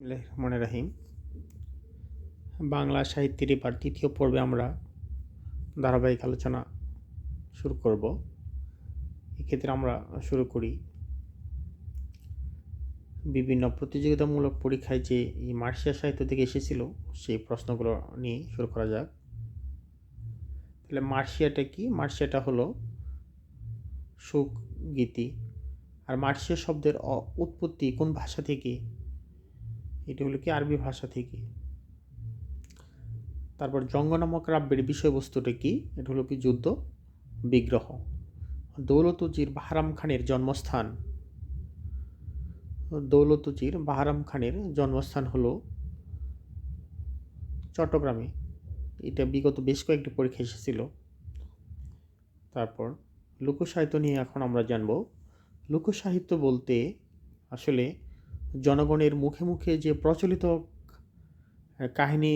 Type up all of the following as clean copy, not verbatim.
রহমানির রাহিম। বাংলা সাহিত্যের এবার তৃতীয় পর্বে আমরা ধারাবাহিক আলোচনা শুরু করব। এক্ষেত্রে আমরা শুরু করি বিভিন্ন প্রতিযোগিতামূলক পরীক্ষায় যে এই মার্শিয়া সাহিত্য থেকে এসেছিল সেই প্রশ্নগুলো নিয়ে শুরু করা যাক। তাহলে মার্শিয়াটা কি? মার্শিয়াটা হলো সুখ গীতি। আর মার্শিয়া শব্দের উৎপত্তি কোন ভাষা থেকে? এটি হলো কি আরবি ভাষা থেকে। তারপর জঙ্গ নামক কাব্যের বিষয়বস্তুটা কি? এটা হলো কি যুদ্ধ বিগ্রহ। দৌলতুজির বাহরাম খানের জন্মস্থান। দৌলতুজির বাহরাম খানের জন্মস্থান হলো চট্টগ্রামে। এটা বিগত বেশ কয়েকটি পরীক্ষা এসেছিল। তারপর লোকসাহিত্য নিয়ে এখন আমরা জানব। লোকসাহিত্য বলতে আসলে জনগণের মুখে মুখে যে প্রচলিত কাহিনী,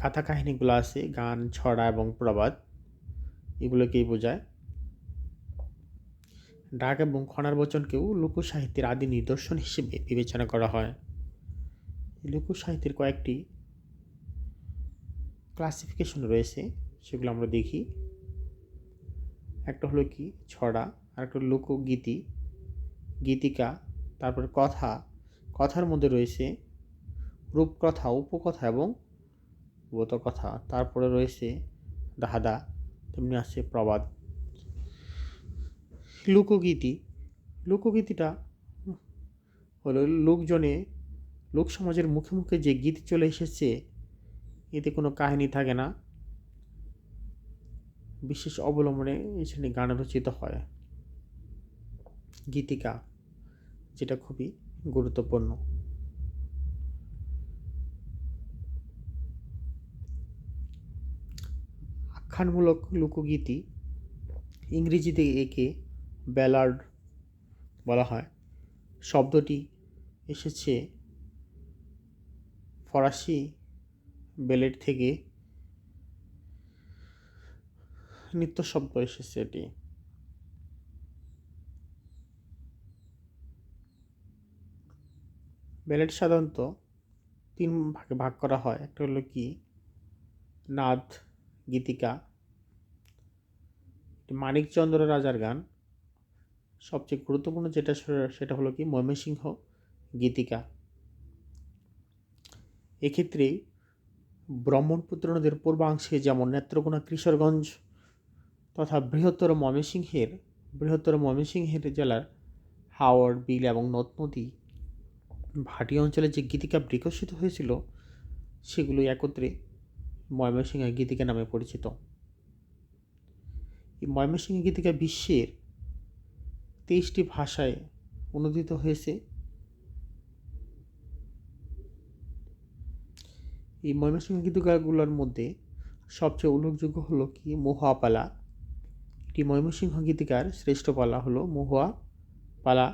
গাথা কাহিনীগুলো আছে, গান, ছড়া এবং প্রবাদ, এগুলোকেই বোঝায়। ডাক এবং খনার বচনকেও লোকসাহিত্যের আদি নিদর্শন হিসেবে বিবেচনা করা হয়। লোকসাহিত্যের কয়েকটি ক্লাসিফিকেশন রয়েছে, সেগুলো আমরা দেখি। একটা হলো কি ছড়া, আর একটা লোকগীতি, গীতিকা, তারপর কথা। কথার মধ্যে রয়েছে রূপকথা, উপকথা এবং বোধকথা। তারপরে রয়েছে ধাঁধা, তেমনি আছে প্রবাদ। লোকগীতি, লোকগীতিটা হলো লোক সমাজের মুখে মুখে যে গীতি চলে এসেছে, এতে কোনো কাহিনী থাকে না, বিশেষ অবলম্বনে এই শ্রেণী গান রচিত হয়। গীতিকা, যেটা খুবই গুরুত্বপূর্ণ। আখ্যানমূলক লোকগীতি, ইংরেজিতে একে ব্যালার্ড বলা হয়। শব্দটি এসেছে ফরাসি বেলেট থেকে, নৃত্য শব্দ এসেছে এটি। বেলেট সাধারণত তিন ভাগে ভাগ করা হয়। একটা হলো কি নাদ গীতিকা, মানিকচন্দ্র রাজার গান। সবচেয়ে গুরুত্বপূর্ণ যেটা সেটা হলো কি ময়মনসিংহ গীতিকা। এক্ষেত্রে ব্রহ্মপুত্র নদীর পূর্বাংশে যেমন নেত্রকোনা, কিশোরগঞ্জ তথা বৃহত্তর ময়মনসিংহের জেলার হাওড়, বিল এবং নদ নদী, ভাটি অঞ্চলে যে গীতিকা বিকশিত হয়েছিল, সেগুলো একত্রে ময়মনসিংহ গীতিকা নামে পরিচিত। এই ময়মনসিংহ গীতিকা বিশ্বের 23টি ভাষায় অনুদিত হয়েছে। এই ময়মনসিংহ গীতিকাগুলোর মধ্যে সবচেয়ে উল্লেখযোগ্য হলো কি মহুয়া পালা। এটি ময়মনসিংহ গীতিকার শ্রেষ্ঠ পালা হলো মহুয়া পালা।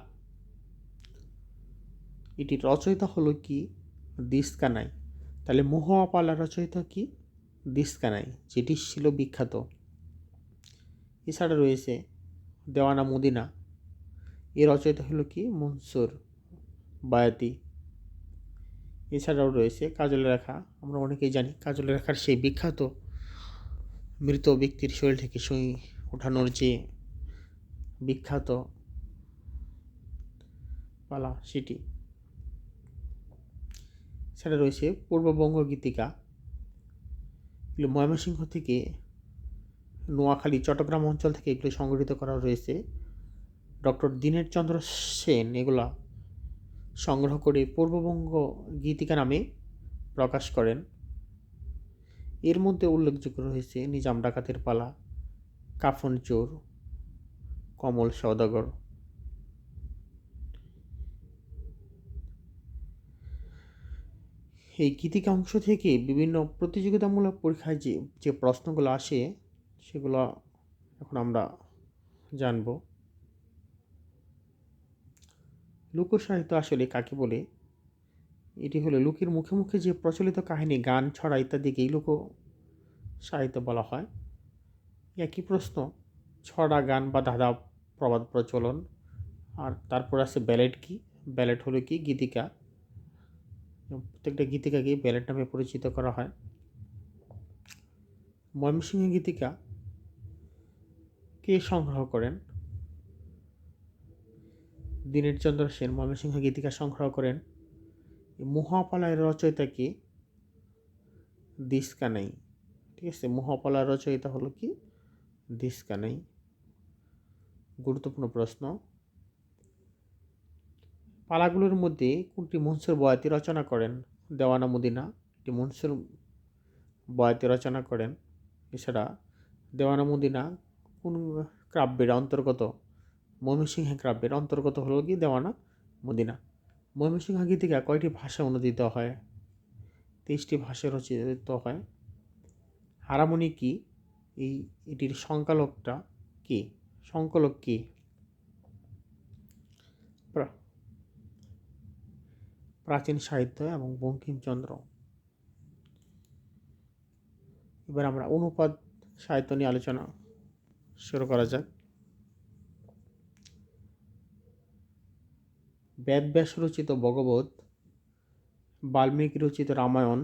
এটির রচয়িতা হলো কি দিসকানাই। তাহলে মহুয়া পালা রচয়িতা কি দিসকানাই, যেটি ছিল বিখ্যাত। এছাড়া রয়েছে দেওয়ানা মদিনা, এর রচয়িতা হলো কি মনসুর বায়াতি। এছাড়াও রয়েছে কাজলের রেখা। আমরা অনেকেই জানি কাজলের রেখার সেই বিখ্যাত মৃত ব্যক্তির শরীর থেকে সুই ওঠানোর যে বিখ্যাত পালা, সেটি। সেটা রয়েছে পূর্ববঙ্গ গীতিকা, এগুলো ময়মনসিংহ থেকে, নোয়াখালী, চট্টগ্রাম অঞ্চল থেকে এগুলো সংগঠিত করা রয়েছে। ডক্টর দীনেশ চন্দ্র সেন এগুলা সংগ্রহ করে পূর্ববঙ্গ গীতিকা নামে প্রকাশ করেন। এর মধ্যে উল্লেখযোগ্য রয়েছে নিজাম ডাকাতের পালা, কাফন চোর, কমল সওদাগর। এই গীতিকা অংশ থেকে বিভিন্ন প্রতিযোগিতামূলক পরীক্ষায় যে যে প্রশ্নগুলো আসে, সেগুলো এখন আমরা জানব। লোকসাহিত্য আসলে কাকে বলে? এটি হলো লোকের মুখে মুখে যে প্রচলিত কাহিনী, গান, ছড়া ইত্যাদিকেই লোক সাহিত্য বলা হয়। একই প্রশ্ন ছড়া, গান বা ধাঁধা, প্রবাদ প্রচলন। আর তারপর আছে ব্যালেট কি? ব্যালেট হলো কি গীতিকা। প্রত্যেকটা গীতিকাকে ব্যালেট নামে পরিচিত করা হয়। ময়মনসিংহ গীতিকা কে সংগ্রহ করেন? দীনেশচন্দ্র সেন ময়মনসিংহ গীতিকা সংগ্রহ করেন। মহাপালার রচয়িতা কি? দিসকানাই। ঠিক আছে, মহাপালার রচয়িতা হলো কি? দিসকানাই। গুরুত্বপূর্ণ প্রশ্ন, পালাগুলোর মধ্যে কোনটি মনসুর বয়াতি রচনা করেন? দেওয়ানা মদিনা এটি মনসুর বয়াতি রচনা করেন। এছাড়া দেওয়ানা মদিনা কোন কাব্যের অন্তর্গত? ময়মনসিংহ কাব্যের অন্তর্গত হলো কি দেওয়ানা মদিনা। ময়মনসিংহ গীতিকা কয়টি ভাষায় অনুদিত হয়? 23টি ভাষায় রচিত হয়। হারামণি কি? এটির সংকলকটা কি? সংকলক কি? প্রাচীন সাহিত্য এবং বঙ্কিমচন্দ্র। এবার আমরা অনুপাত সাহিত্য নিয়ে আলোচনা শুরু করা যাক। বেদব্যাস রচিত ভগবত, বাল্মীকি রচিত রামায়ণ,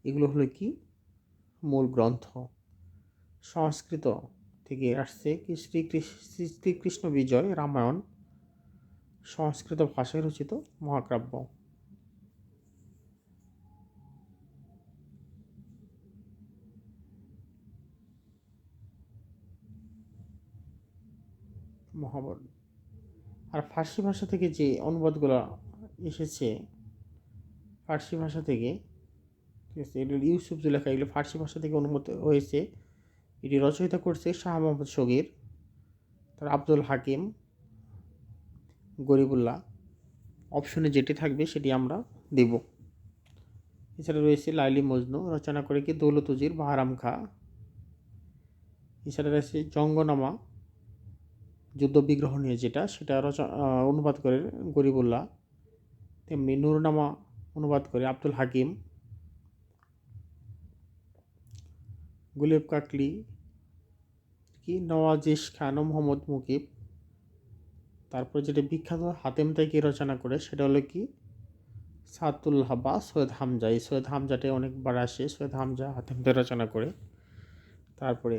এগুলো হলো কি? মূল গ্রন্থ। সংস্কৃত থেকে আসছে কি? শ্রীকৃষ্ণ বিজয় রামায়ণ সংস্কৃত ভাষায় রচিত মহাকাব্য। মহাভারত। আর ফার্সি ভাষা থেকে যে অনুবাদগুলো এসেছে, ফার্সি ভাষা থেকে, ঠিক আছে, এগুলো ইউসুফ জুলেখা, এগুলো ফার্সি ভাষা থেকে অনুবাদ হয়েছে। এটি রচয়িতা করছে শাহ মোহাম্মদ শগীর, তার আব্দুল হাকিম, গরিবুল্লাহ। অপশনে যেটি থাকবে সেটি আমরা দেব। এছাড়া রয়েছে লাইলি মজনু, রচনা করে কি? দৌলত উজির বাহারাম খা। এছাড়া রয়েছে জঙ্গনামা, যুদ্ধ বিগ্রহ নিয়ে যেটা, সেটা অনুবাদ করে গরিবুল্লাহ। তেমনি নূরনামা অনুবাদ করে আব্দুল হাকিম। গুলেব কাকলি কি? নওয়াজিশ খান ও মোহাম্মদ মুকিব। তারপর যেটা বিখ্যাত হাতেম তাইকে রচনা করে সেটা হলো কি? সাতুল্লাহ বা সৈয়দ হামজা। এই সৈয়দ হামজাটাই অনেকবার আসে, সৈয়দ হামজা হাতেম তাই রচনা করে। তারপরে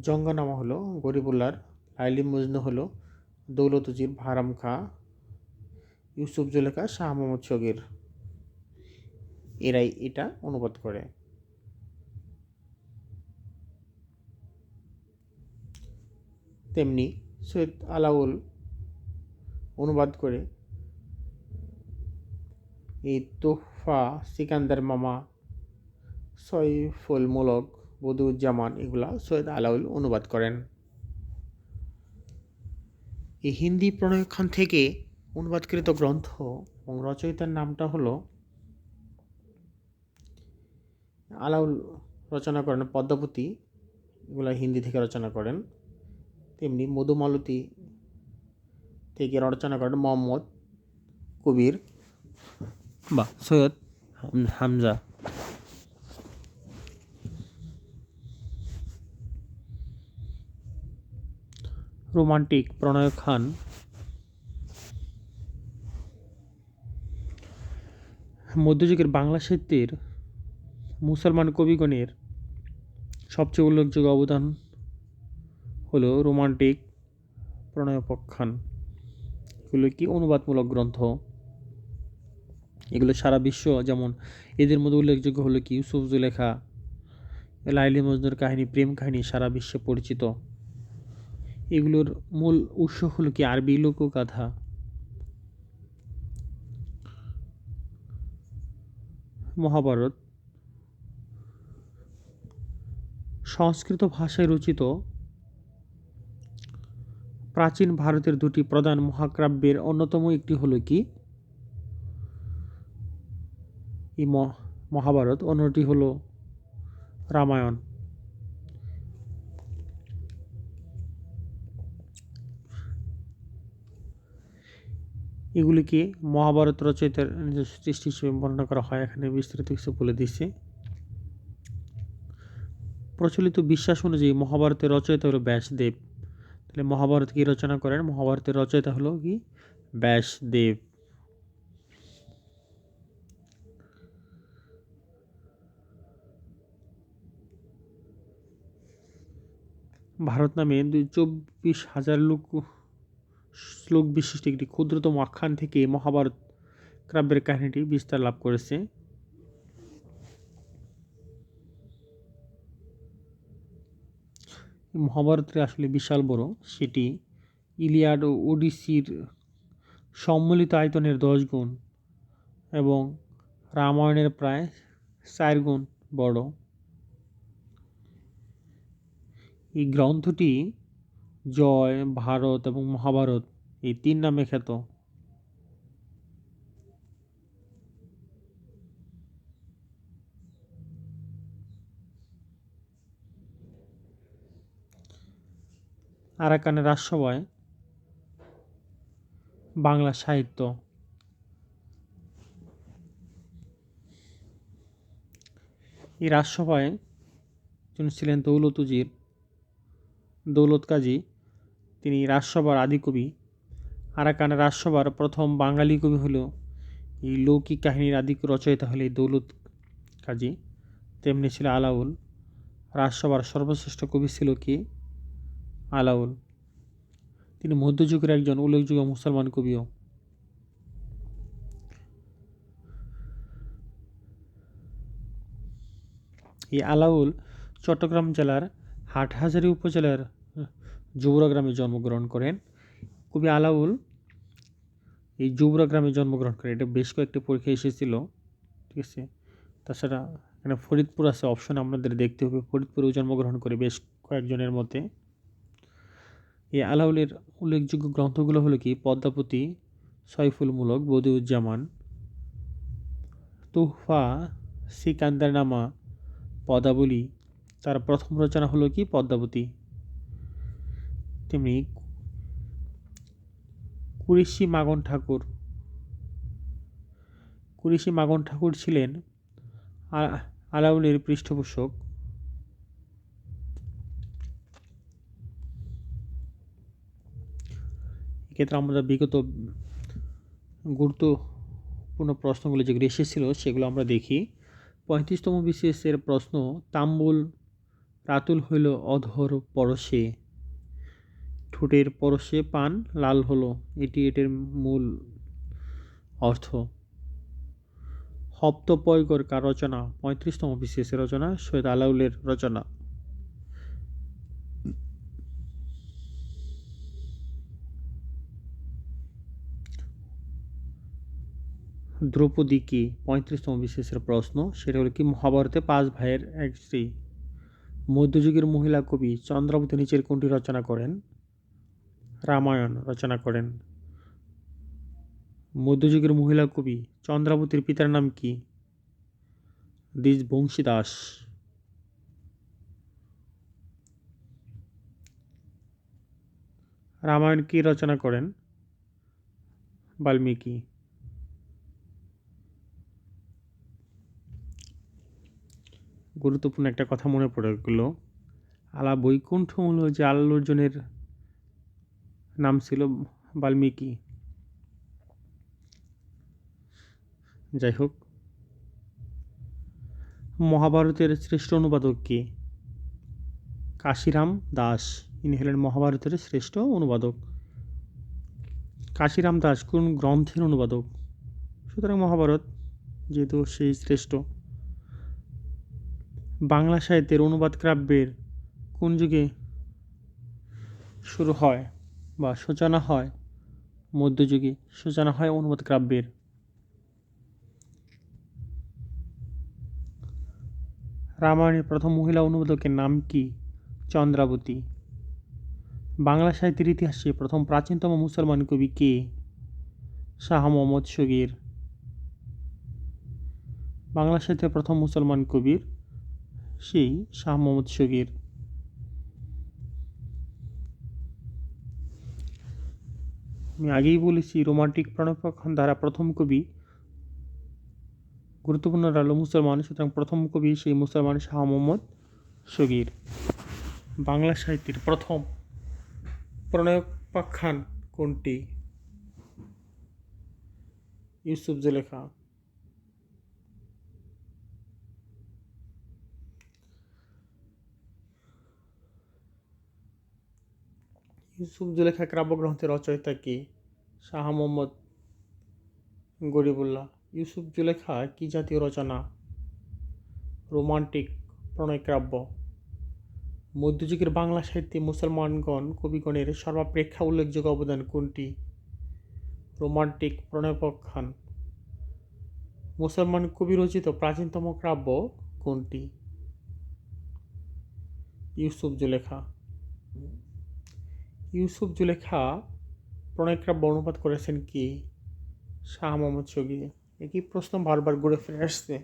জঙ্গনামা হলো গরিবুল্লার, লাইলি মজনু হলো দৌলত উজির বাহারাম খা, ইউসুফ জুলেখা শাহ মোহাম্মদ শগীর, এরাই এটা অনুবাদ করে। তেমনি সৈয়দ আলাউল অনুবাদ করে এই তোহফা, সিকান্দার মামা, সৈফুল মুলক, বদিউজ্জামান, এগুলা সৈয়দ আলাউল অনুবাদ করেন। এই হিন্দি প্রণয়ক্ষণ থেকে অনুবাদকৃত গ্রন্থ এবং রচয়িতার নামটা হলো আলাউল রচনা করেন পদ্মাবতী, এগুলা হিন্দি থেকে রচনা করেন। তেমনি মধুমালতী থেকে রচনা করেন মোহাম্মদ কবির বা সৈয়দ হামজা। রোমান্টিক প্রণয়ক্ষণ মধ্যযুগের বাংলা সাহিত্যের মুসলমান কবিগণের সবচেয়ে উল্লেখযোগ্য অবদান হলো রোমান্টিক প্রণয়োপাখ্যান। এগুলো কি? অনুবাদমূলক গ্রন্থ। এগুলো সারা বিশ্ব, যেমন এদের মধ্যে উল্লেখযোগ্য হলো কি? ইউসুফ জুলেখা, লাইলি মজনুর কাহিনী, প্রেম কাহিনী সারা বিশ্বে পরিচিত। এগুলোর মূল উৎস হলো কি? আরবি লোকগাথা। মহাভারত সংস্কৃত ভাষায় রচিত প্রাচীন ভারতের দুটি প্রধান মহাকাব্যের অন্যতম একটি হলো কি? এই মহাভারত। অন্যটি হলো রামায়ণ। এগুলিকে মহাভারত রচয়িতার নিজস্ব সৃষ্টি হিসেবে বর্ণনা করা হয়। এখানে বিস্তারিত কিছু বলে দিচ্ছে। প্রচলিত বিশ্বাস অনুযায়ী মহাভারতের রচয়িতা হলো ব্যাসদেব। তাহলে মহাভারত কি রচনা করেন? মহাভারতের রচয়িতা হলো কি? ব্যাসদেব। ভারত নামে 24,000 শ্লোক বিশিষ্ট একটি ক্ষুদ্রতম আখ্যান থেকে মহাভারত কাব্যের কাহিনীটি বিস্তার লাভ করেছে। মহাভারতটি আসলে বিশাল বড়, সেটি ইলিয়াড ও ওডিসির সম্মিলিত আয়তনের 10 গুণ এবং রামায়ণের প্রায় 4 গুণ বড়। এই গ্রন্থটি জয়, ভারত এবং মহাভারত এই 3 নামে খ্যাত। আরাকানের রাজসভায় বাংলা সাহিত্য। এই রাজসভায় যিনি ছিলেন দৌলত কাজী, তিনি রাজসভার আদিকবি। আরাকানের রাজসভার প্রথম বাঙালি কবি হল এই লৌকিক কাহিনীর আদি রচয়িতা হলে দৌলত কাজী, তেমনি ছিল আলাউল। রাজসভার সর্বশ্রেষ্ঠ কবি ছিল কি? আলাউল। তিনি মধ্যযুগের একজন উল্লেখযোগ্য মুসলমান কবিও। এই আলাউল চট্টগ্রাম জেলার হাটহাজারী উপজেলার জৌরা গ্রামে জন্মগ্রহণ করেন। কবি আলাউল এই জৌরা গ্রামে জন্মগ্রহণ করেন। এটা বেশ কয়েকটি পরীক্ষা এসেছিল, ঠিক আছে। তাছাড়া এখানে ফরিদপুর আছে অপশন, আমাদের দেখতে হবে। ফরিদপুরেও জন্মগ্রহণ করে বেশ কয়েকজনের মধ্যে। এই আলাউলের উল্লেখযোগ্য গ্রন্থগুলো হলো কি? পদ্মাবতী, সয়ফুল মুলক, বদিউজ্জামান, তুহফা, সিকান্দারনামা, পদাবলী। তার প্রথম রচনা হলো কি? পদ্মাবতী। তেমনি কুরিশি মাগন ঠাকুর ছিলেন আলাউলের পৃষ্ঠপোষক। এক্ষেত্রে আমরা বিগত গুরুত্বপূর্ণ প্রশ্নগুলো যেগুলো এসেছিল সেগুলো আমরা দেখি। 35তম বিসিএসের প্রশ্ন, তাম্বুল রাতুল হইল অধর পরশে, ঠোঁটের পরশে পান লাল হলো, এটির মূল অর্থ। হপ্তপয়গর কার রচনা? 35তম বিসিএসের রচনা, সৈয়দ আলাউলের রচনা। দ্রৌপদী কি? 35তম বিসিএসের প্রশ্ন, সেটা হলো কি? মহাভারতে 5 ভাইয়ের এক স্ত্রী। মধ্যযুগের মহিলা কবি চন্দ্রাবতী নিচের কোনটি রচনা করেন? রামায়ণ রচনা করেন। মধ্যযুগের মহিলা কবি চন্দ্রাবতীর পিতার নাম কি? দ্বিজবংশী দাস। রামায়ণ কি রচনা করেন? বাল্মীকি। গুরুত্বপূর্ণ একটা কথা মনে পড়ে গেল, আলা বৈকুণ্ঠমূল যে আল্লাহ অর্জুনের নাম ছিল বাল্মীকি। যাই হোক, মহাভারতের শ্রেষ্ঠ অনুবাদক কে? কাশিরাম দাস। ইনি হলেন মহাভারতের শ্রেষ্ঠ অনুবাদক। কাশিরাম দাস কোন গ্রন্থের অনুবাদক? সুতরাং মহাভারত, যেহেতু সেই শ্রেষ্ঠ। বাংলা সাহিত্যের অনুবাদ কাব্যের কোন যুগে শুরু হয় বা সূচনা হয়? মধ্যযুগে সূচনা হয় অনুবাদ কাব্যের। রামায়ণের প্রথম মহিলা অনুবাদকের নাম কি? চন্দ্রাবতী। বাংলা সাহিত্যের ইতিহাসে প্রথম প্রাচীনতম মুসলমান কবি কে? শাহ মোহাম্মদ শগীর। বাংলা সাহিত্যের প্রথম মুসলমান কবির সেই শাহ মোহাম্মদ শগীর। আমি আগেই বলেছি রোমান্টিক প্রণয়পাখ্যান দ্বারা প্রথম কবি গুরুত্বপূর্ণ হল মুসলমান, সুতরাং প্রথম কবি সেই মুসলমান শাহ মোহাম্মদ শগীর। বাংলা সাহিত্যের প্রথম প্রণয়োপাখ্যান কোনটি? ইউসুফ জুলেখা। ইউসুফ জুলেখা কাব্যগ্রন্থের রচয়িতা কে? শাহ মোহাম্মদ গরিবুল্লাহ। ইউসুফ জুলেখা কি জাতীয় রচনা? রোমান্টিক প্রণয়কাব্য। মধ্যযুগের বাংলা সাহিত্যে মুসলমানগণ কবিগণের সর্বাপেক্ষা উল্লেখযোগ্য অবদান কোনটি? রোমান্টিক প্রণয়োপাখ্যান। মুসলমান কবি রচিত প্রাচীনতম কাব্য কোনটি? ইউসুফ জুলেখা। ইউসুফ জুলেখা প্রণয়কাব্য অনুবাদ করেছেন কে? শাহ মোহাম্মদ শফী। একই প্রশ্ন বারবার ঘুরে ফিরে আসছে।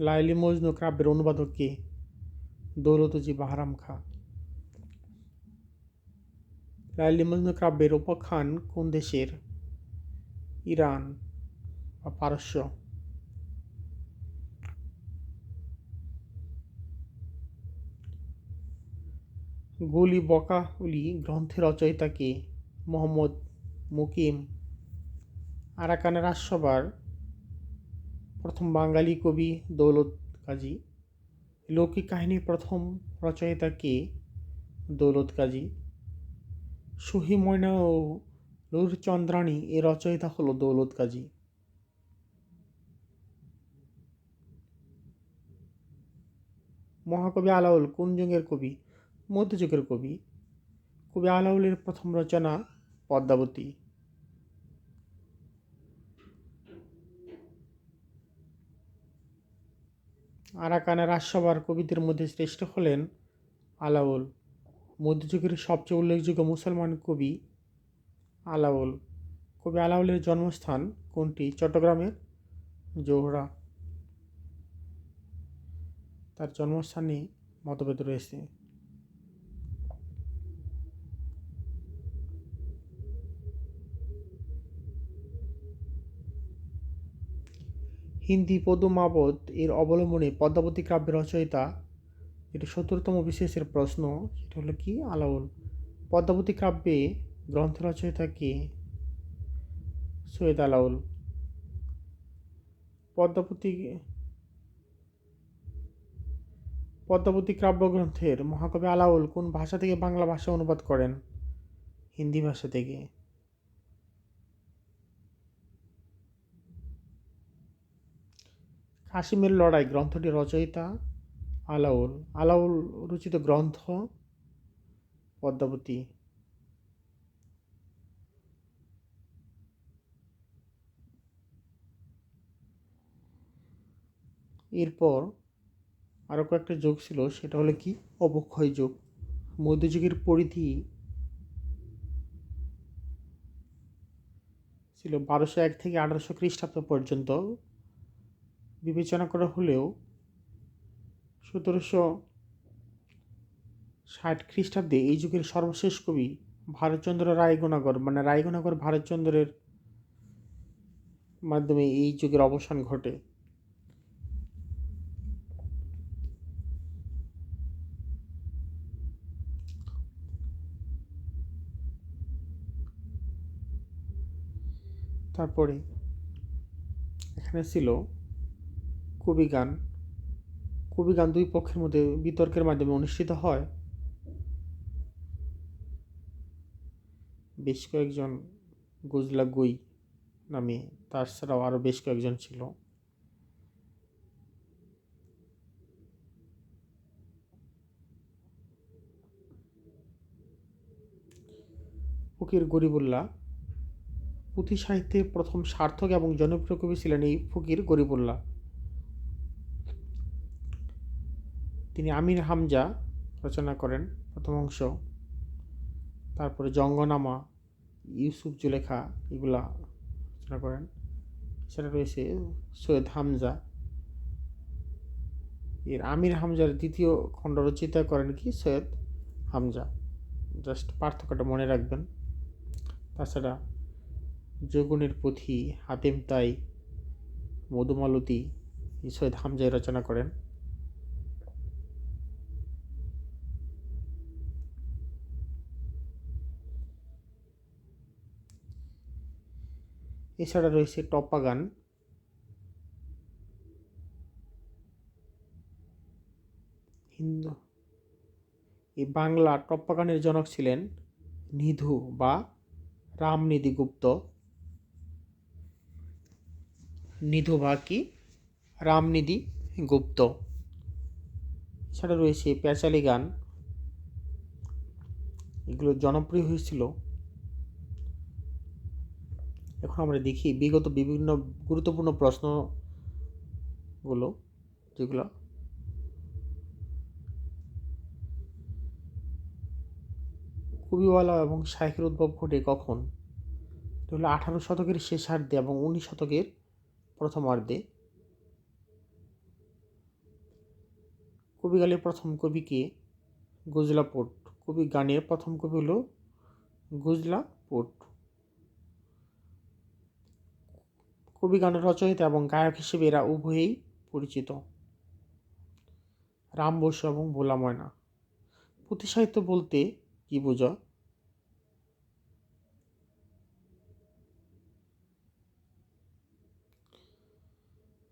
লাইলি মজনু কাব্যের অনুবাদক কে? দৌলতজি বাহারাম খাঁ। লাইলি মজনু কাব্যের উপাখ্যান কোন দেশের? ইরান বা পারস্য। গুলি বকাউলি গ্রন্থের রচয়িতা কে? মোহাম্মদ মুকিম। আরাকানের রাজসভার প্রথম বাঙালি কবি দৌলত কাজী। লৌকিক কাহিনীর প্রথম রচয়িতা কে? দৌলত কাজী। সহি ময়না ও লুরচন্দ্রাণী এর রচয়িতা হল দৌলত কাজী। মহাকবি আলাউল কোন যুগের কবি? মধ্যযুগের কবি। কবি আলাউলের প্রথম রচনা পদ্মাবতী। আরাকানের রাজসভার কবিদের মধ্যে শ্রেষ্ঠ হলেন আলাউল। মধ্যযুগের সবচেয়ে উল্লেখযোগ্য মুসলমান কবি আলাউল। কবি আলাউলের জন্মস্থান কোনটি? চট্টগ্রামের জোহরা। তার জন্মস্থানে মতভেদ রয়েছে। হিন্দি পদুমাবত এর অবলম্বনে পদ্মাবতী কাব্যের রচয়িতা, এটি ৭০তম বিশেষের প্রশ্ন, সেটা হলো কি? আলাউল। পদ্মাবতী কাব্যে গ্রন্থের রচয়িতা কে? সৈয়দ আলাউল। পদ্মাবতী কাব্যগ্রন্থের মহাকবি আলাউল কোন ভাষা থেকে বাংলা ভাষা অনুবাদ করেন? হিন্দি ভাষা থেকে। কাশিমের লড়াই গ্রন্থটির রচয়িতা আলাউল। আলাউল রচিত গ্রন্থ পদ্মাবতী। এরপর আরও কয়েকটা যুগ ছিল, সেটা হলো কি? অবক্ষয় যুগ। মধ্যযুগের পরিধি ছিল ১২০১ থেকে ১৮০০ খ্রিস্টাব্দ পর্যন্ত বিবেচনা করা হলেও ১৭৬০ খ্রিস্টাব্দে এই যুগের সর্বশেষ কবি ভারতচন্দ্র রায়গণাগর, মানে রায়গণাগর ভারতচন্দ্রের মাধ্যমে এই যুগের অবসান ঘটে। তারপরে এখানে ছিল কবিগান। কবিগান দুই পক্ষের মধ্যে বিতর্কের মাধ্যমে অনুষ্ঠিত হয়। বেশ কয়েকজন গুজলা গুই নামে, তাছাড়াও আরও বেশ কয়েকজন ছিল। ফকির গরিবুল্লাহ পুঁথি সাহিত্যের প্রথম সার্থক এবং জনপ্রিয় কবি ছিলেন এই ফকির গরিবুল্লাহ। তিনি আমির হামজা রচনা করেন প্রথম অংশ, তারপরে জঙ্গনামা, ইউসুফ জুলেখা এগুলা রচনা করেন। সেটা রয়েছে সৈয়দ হামজা। এর আমির হামজার দ্বিতীয় খণ্ড রচিত করেন কি? সৈয়দ হামজা। জাস্ট পার্থক্যটা মনে রাখবেন। তাছাড়া যোগুনের পুঁথি, হাতেম তাই, মধুমালতী সৈয়দ হামজাই রচনা করেন। এছাড়া রয়েছে টপ্পা গান। এই বাংলা টপ্পা গানের জনক ছিলেন নিধু বা রামনিধি গুপ্ত। নিধু বা কি রামনিধি গুপ্ত। এছাড়া রয়েছে প্যাচালি গান, এগুলো জনপ্রিয় হয়েছিল। এখন আমরা দেখি বিগত বিভিন্ন গুরুত্বপূর্ণ প্রশ্নগুলো, যেগুলো কবিওয়ালা এবং শায়খের উদ্ভব ঘটে কখন? এগুলো 18 শতকের শেষার্ধে এবং 19 শতকের প্রথমার্ধে। কবি গানের প্রথম কবি কে? গুজলাপোর্ট। কবি গানের প্রথম কবি হলো গুজলাপোর্ট। কবি গানের রচয়িতা এবং গায়ক হিসেবে এরা উভয়েই পরিচিত, রাম বসু এবং ভোলা ময়না। পুঁথি সাহিত্য বলতে কি বোঝায়?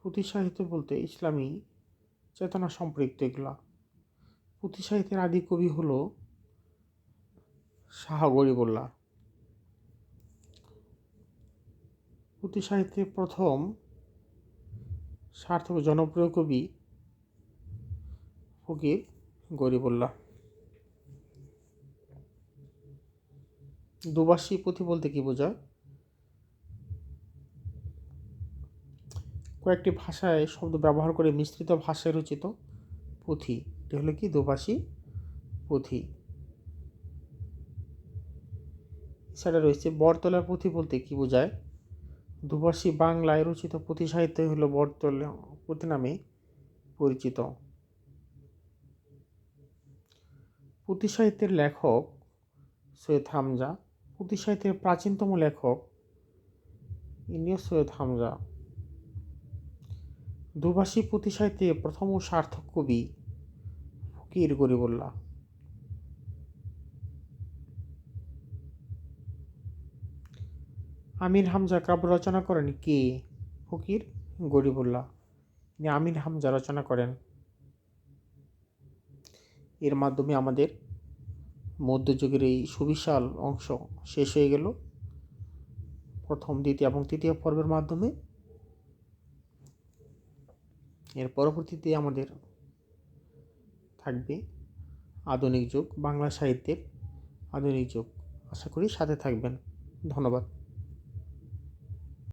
পুঁথি সাহিত্য বলতে ইসলামী চেতনা সম্পৃক্ত এগুলা। পুঁথি সাহিত্যের আদি কবি হলো শাহ গরিবুল্লাহ। পুঁথি সাহিত্যের প্রথম সার্থক জনপ্রিয় কবি ফকির গরিবুল্লাহ। দুভাষী পুঁথি বলতে কি বোঝায়? কয়েকটি ভাষায় শব্দ ব্যবহার করে মিশ্রিত ভাষায় রচিত পুঁথি, এটি হলো কি দুভাষী পুঁথি। এছাড়া রয়েছে বটতলার পুঁথি বলতে কি বোঝায়? দুভাষী বাংলায় রচিত পুঁথি সাহিত্য হলো বটতলা পুঁথি নামে পরিচিত। পুঁথি সাহিত্যের লেখক সৈয়দ হামজা। পুঁথি সাহিত্যের প্রাচীনতম লেখক ইনিও সৈয়দ হামজা। দুভাষী পুঁথি সাহিত্যে প্রথম ও সার্থক কবি ফকির গরিবুল্লাহ। আমির হামজা কাব্য রচনা করেন কে? ফকির গরিবুল্লাহ। আমির হামজা রচনা করেন। এর মাধ্যমে আমাদের মধ্যযুগের এই সুবিশাল অংশ শেষ হয়ে গেল প্রথম, দ্বিতীয় এবং তৃতীয় পর্বের মাধ্যমে। এর পরবর্তীতে আমাদের থাকবে আধুনিক যুগ, বাংলা সাহিত্যের আধুনিক যুগ। আশা করি সাথে থাকবেন। ধন্যবাদ।